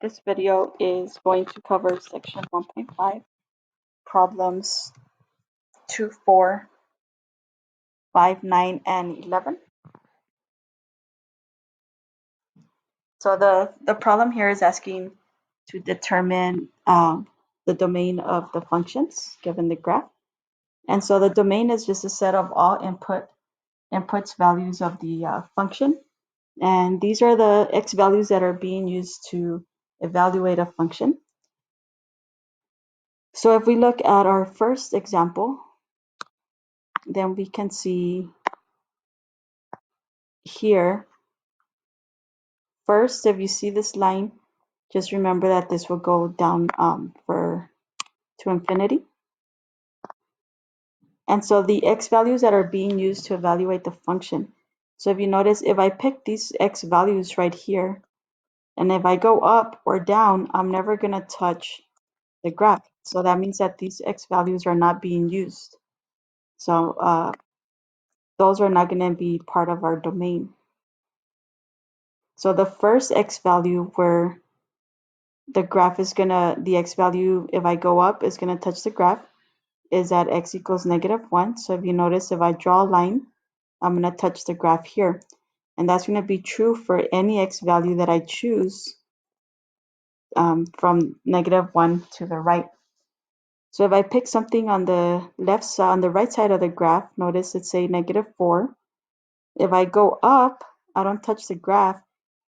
This video is going to cover section 1.5, problems 2, 4, 5, 9, and 11. So the problem here is asking to determine the domain of the functions given the graph. And so the domain is just a set of all inputs values of the function. And these are the x values that are being used to evaluate a function. So if we look at our first example, then we can see here, first, if you see this line, just remember that this will go down to infinity. And so the x values that are being used to evaluate the function. So if you notice, if I pick these x values right here, and if I go up or down, I'm never going to touch the graph. So that means that these x values are not being used. So those are not going to be part of our domain. So the first x value where the graph is the x value, if I go up, is going to touch the graph, is at x equals -1. So if you notice, if I draw a line, I'm going to touch the graph here. And that's going to be true for any x value that I choose from -1 to the right. So if I pick something on the left side, on the right side of the graph, notice it's say -4. If I go up, I don't touch the graph.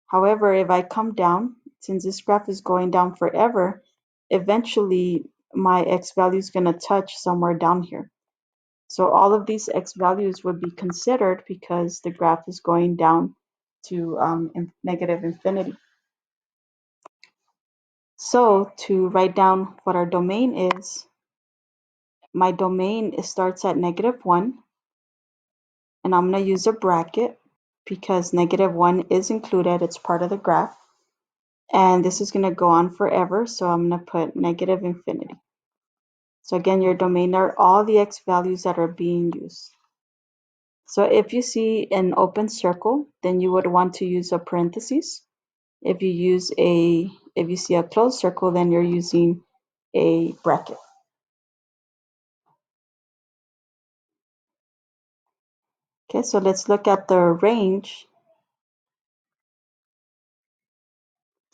However, if I come down, since this graph is going down forever, eventually my x value is going to touch somewhere down here. So all of these x values would be considered because the graph is going down to negative infinity. So to write down what our domain is, my domain starts at -1, and I'm going to use a bracket because -1 is included, it's part of the graph. And this is going to go on forever, so I'm going to put negative infinity. So again, your domain are all the x values that are being used. So if you see an open circle, then you would want to use a parentheses. If you see a closed circle, then you're using a bracket. Okay, so let's look at the range.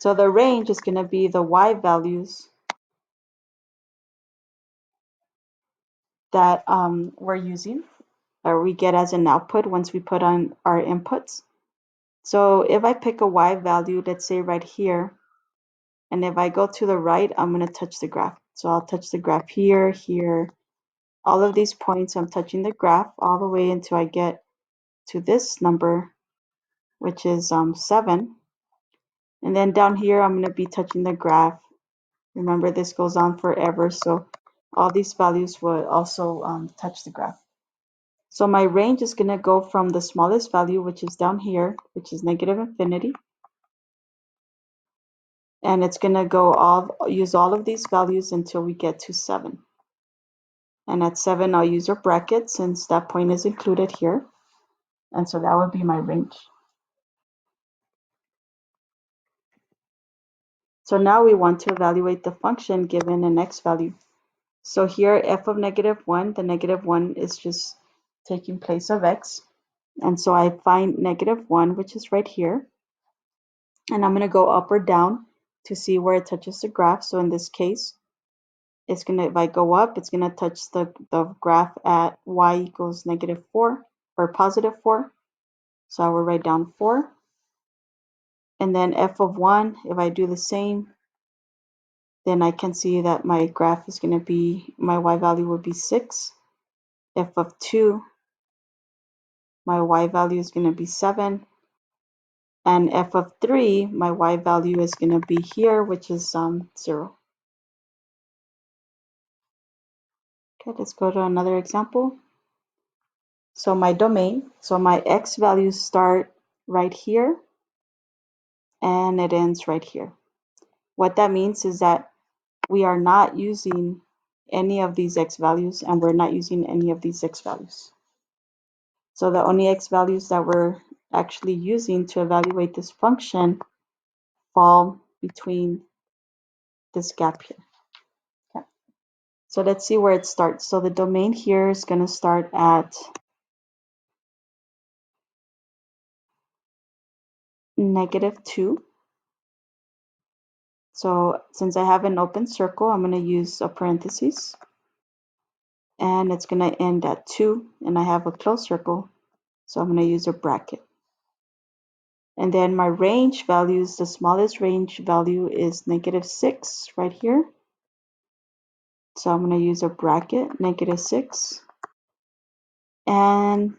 So the range is going to be the y values that we're using, or we get as an output once we put on our inputs. So if I pick a y value, let's say right here, and if I go to the right, I'm going to touch the graph. So I'll touch the graph here, here, all of these points. I'm touching the graph all the way until I get to this number, which is 7. And then down here, I'm going to be touching the graph. Remember, this goes on forever, so all these values will also touch the graph. So my range is going to go from the smallest value, which is down here, which is negative infinity. And it's going to use all of these values until we get to 7. And at 7, I'll use a bracket since that point is included here. And so that would be my range. So now we want to evaluate the function given an x value. So here, f of -1, the -1 is just taking place of x. And so I find -1, which is right here. And I'm going to go up or down to see where it touches the graph. So in this case, it's going to, if I go up, it's going to touch the graph at y equals -4 or +4. So I will write down 4. And then f of 1, if I do the same, then I can see that my graph is going to be, my y value would be 6. F of 2, my y value is going to be 7. And f of 3, my y value is going to be here, which is 0. Okay, let's go to another example. So my domain, so my x values start right here, and it ends right here. What that means is that we are not using any of these x values, and we're not using any of these x values. So the only x values that we're actually using to evaluate this function fall between this gap here. Okay. So let's see where it starts. So the domain here is going to start at -2. So since I have an open circle, I'm going to use a parentheses. And it's going to end at 2. And I have a closed circle, so I'm going to use a bracket. And then my range values, the smallest range value is -6 right here. So I'm going to use a bracket, -6. And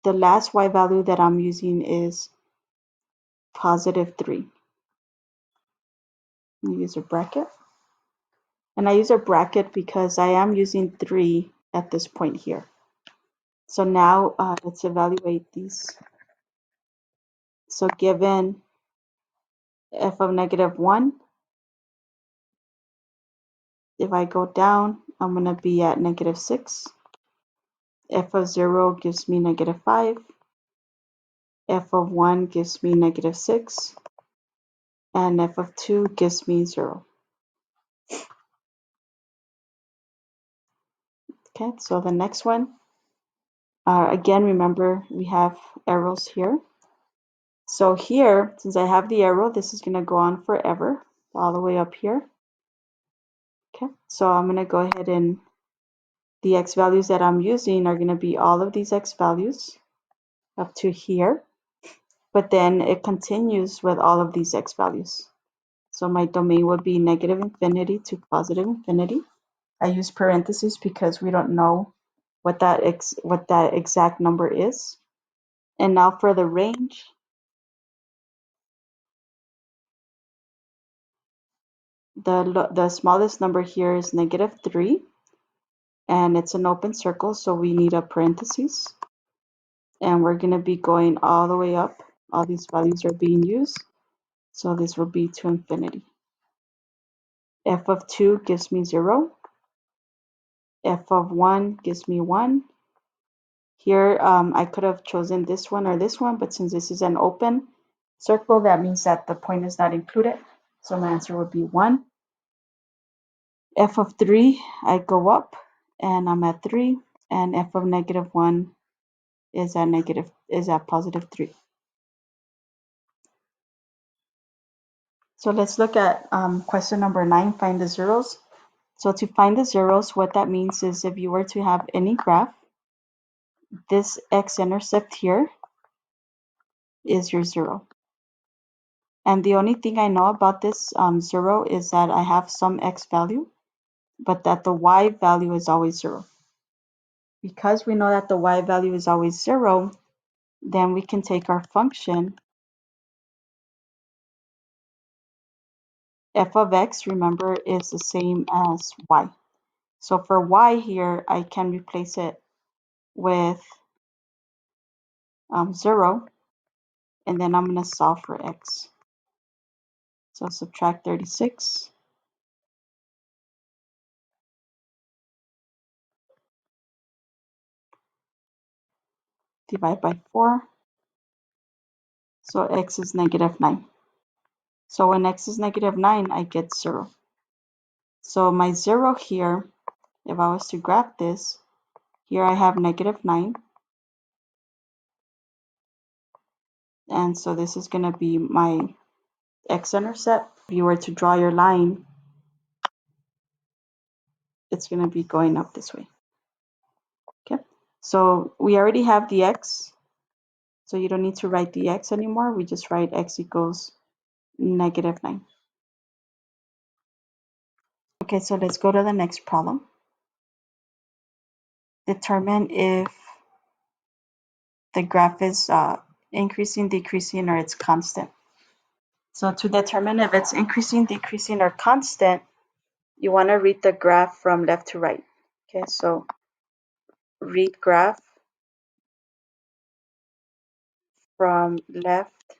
the last y value that I'm using is +3. Use a bracket. And I use a bracket because I am using 3 at this point here. So now let's evaluate these. So given f of -1, if I go down, I'm going to be at -6. F of 0 gives me -5. F of 1 gives me -6. And f of 2 gives me 0. Okay, so the next one, again, remember we have arrows here. So here, since I have the arrow, this is going to go on forever, all the way up here. Okay, so I'm going to go ahead and the x values that I'm using are going to be all of these x values up to here. But then it continues with all of these x values. So my domain would be -infinity to +infinity. I use parentheses because we don't know what that exact number is. And now for the range, the smallest number here is -3, and it's an open circle, so we need a parentheses. And we're going to be going all the way up. All these values are being used, so this will be to infinity. F of 2 gives me 0. F of 1 gives me 1. Here, I could have chosen this one or this one, but since this is an open circle, that means that the point is not included. So my answer would be 1. F of 3, I go up and I'm at 3. And f of -1 is at +3. So let's look at question number 9, find the zeros. So to find the zeros, what that means is if you were to have any graph, this x-intercept here is your 0. And the only thing I know about this 0 is that I have some x value, but that the y value is always 0. Because we know that the y value is always 0, then we can take our function f of x, remember, is the same as y. So for y here, I can replace it with 0, and then I'm going to solve for x. So subtract 36. Divide by 4. So x is -9. So when x is -9, I get 0. So my 0 here, if I was to graph this, here I have -9. And so this is going to be my x-intercept. If you were to draw your line, it's going to be going up this way. Okay, so we already have the x, so you don't need to write the x anymore. We just write x equals -9. Okay, so let's go to the next problem. Determine if the graph is increasing, decreasing, or it's constant. So to determine if it's increasing, decreasing, or constant, you want to read the graph from left to right. Okay, so read graph from left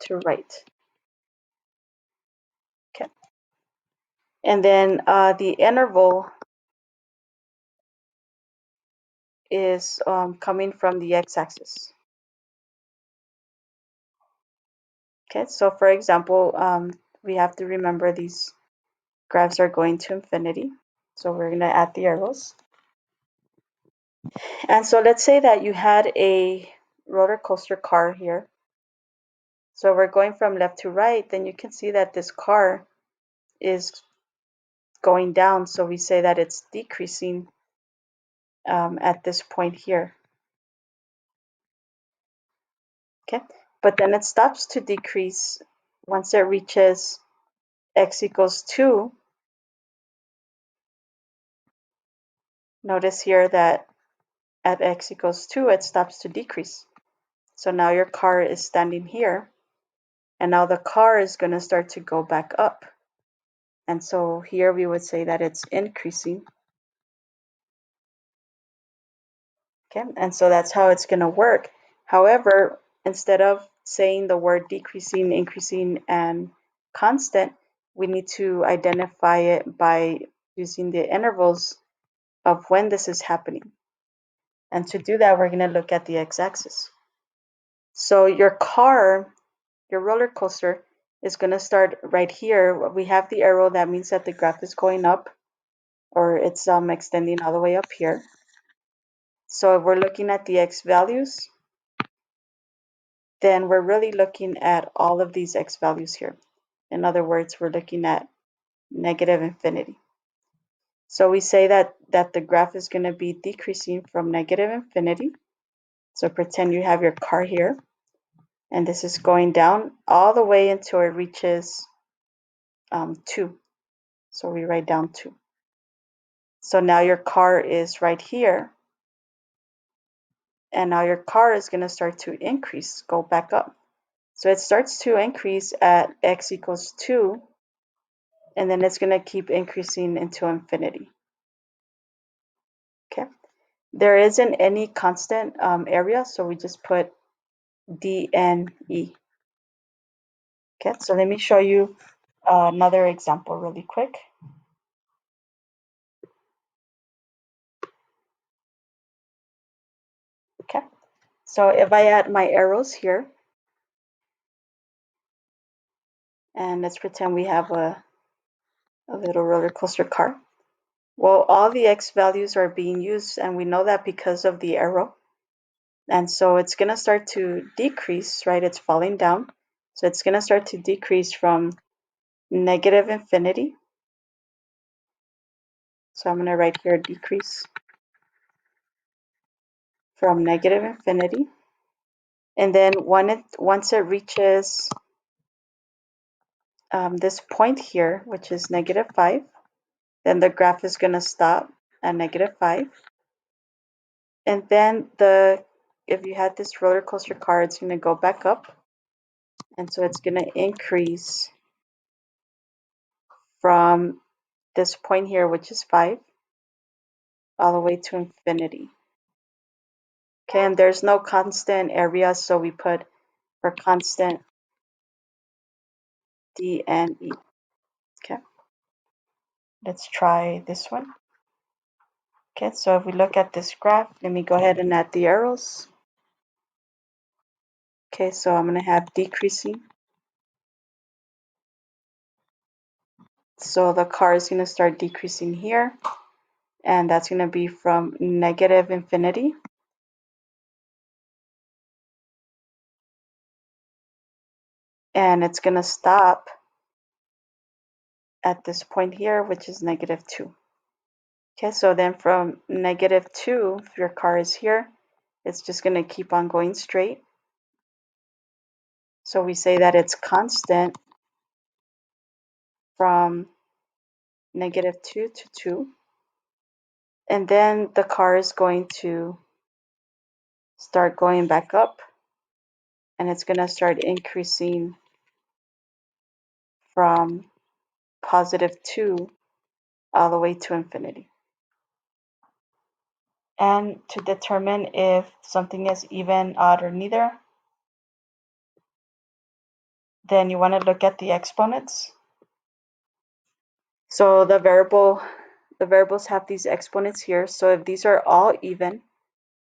to right. Okay, and then the interval is coming from the x-axis. Okay, so for example, we have to remember these graphs are going to infinity. So we're going to add the arrows. And so let's say that you had a roller coaster car here. So we're going from left to right, then you can see that this car is going down. So we say that it's decreasing at this point here. Okay, but then it stops to decrease once it reaches x equals 2. Notice here that at x equals 2, it stops to decrease. So now your car is standing here, and now the car is going to start to go back up. And so here we would say that it's increasing. Okay, and so that's how it's going to work. However, instead of saying the word decreasing, increasing, and constant, we need to identify it by using the intervals of when this is happening. And to do that, we're going to look at the x-axis. So your car, your roller coaster, is going to start right here. We have the arrow, that means that the graph is going up, or it's extending all the way up here. So if we're looking at the x values, then we're really looking at all of these x values here. In other words, we're looking at negative infinity. So we say that the graph is going to be decreasing from negative infinity. So pretend you have your car here, and this is going down all the way until it reaches 2. So we write down 2. So now your car is right here, and now your car is going to start to increase, go back up. So it starts to increase at x equals 2, and then it's going to keep increasing into infinity. Okay. There isn't any constant area, so we just put dne. Okay, so let me show you another example really quick. Okay, so if I add my arrows here, and let's pretend we have a little roller coaster car. Well, all the x values are being used, and we know that because of the arrow. And so it's going to start to decrease, right? It's falling down. So it's going to start to decrease from negative infinity. So I'm going to write here decrease from negative infinity. And then once it reaches this point here, which is negative 5, then the graph is going to stop at negative 5. And then if you had this roller coaster car, it's going to go back up. And so it's going to increase from this point here, which is 5, all the way to infinity. Okay, and there's no constant area, so we put for constant dne. Okay, let's try this one. Okay, so if we look at this graph, let me go ahead and add the arrows. Okay, so I'm going to have decreasing. So the car is going to start decreasing here, and that's going to be from negative infinity. And it's going to stop at this point here, which is negative 2. Okay, so then from negative 2, if your car is here, it's just going to keep on going straight. So we say that it's constant from negative 2 to 2. And then the car is going to start going back up, and it's going to start increasing from positive 2 all the way to infinity. And to determine if something is even, odd, or neither, then you want to look at the exponents. So the variables have these exponents here. So if these are all even,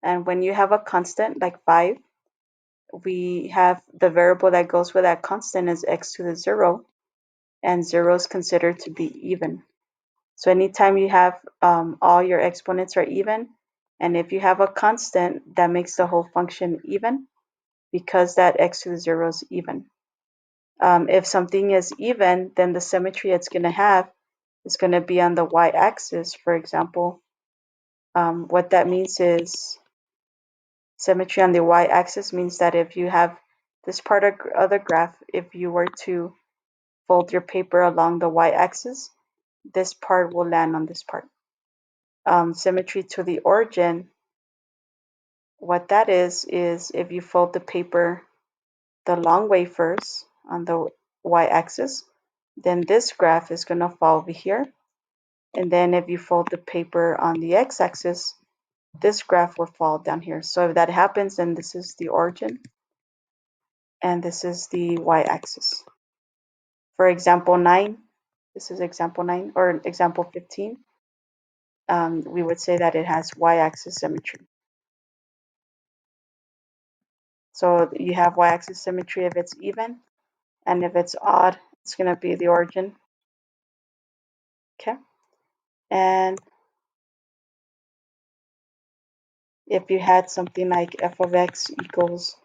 and when you have a constant like 5, we have the variable that goes with that constant is x to the 0, and 0 is considered to be even. So anytime you have all your exponents are even, and if you have a constant, that makes the whole function even because that x to the 0 is even. If something is even, then the symmetry it's going to have is going to be on the y-axis, for example. What that means is symmetry on the y-axis means that if you have this part of the graph, if you were to fold your paper along the y-axis, this part will land on this part. Symmetry to the origin, what that is if you fold the paper the long way first on the y-axis, then this graph is going to fall over here. And then if you fold the paper on the x-axis, this graph will fall down here. So if that happens, then this is the origin, and this is the y-axis. For example 9, this is example 9, or example 15, we would say that it has y-axis symmetry. So you have y-axis symmetry if it's even, and if it's odd, it's going to be the origin. Okay. And if you had something like f of x equals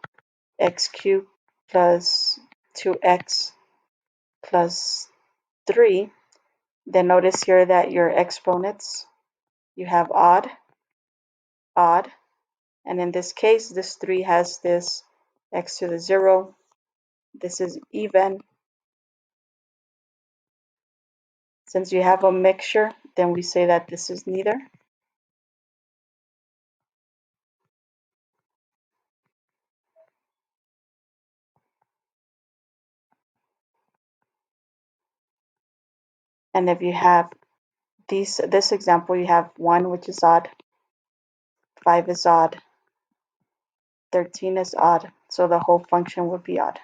x cubed plus 2x plus 3, then notice here that your exponents, you have odd, odd, and in this case, this 3 has this x to the 0, this is even. Since you have a mixture, then we say that this is neither. And if you have this example, you have 1, which is odd, 5 is odd, 13 is odd, so the whole function would be odd.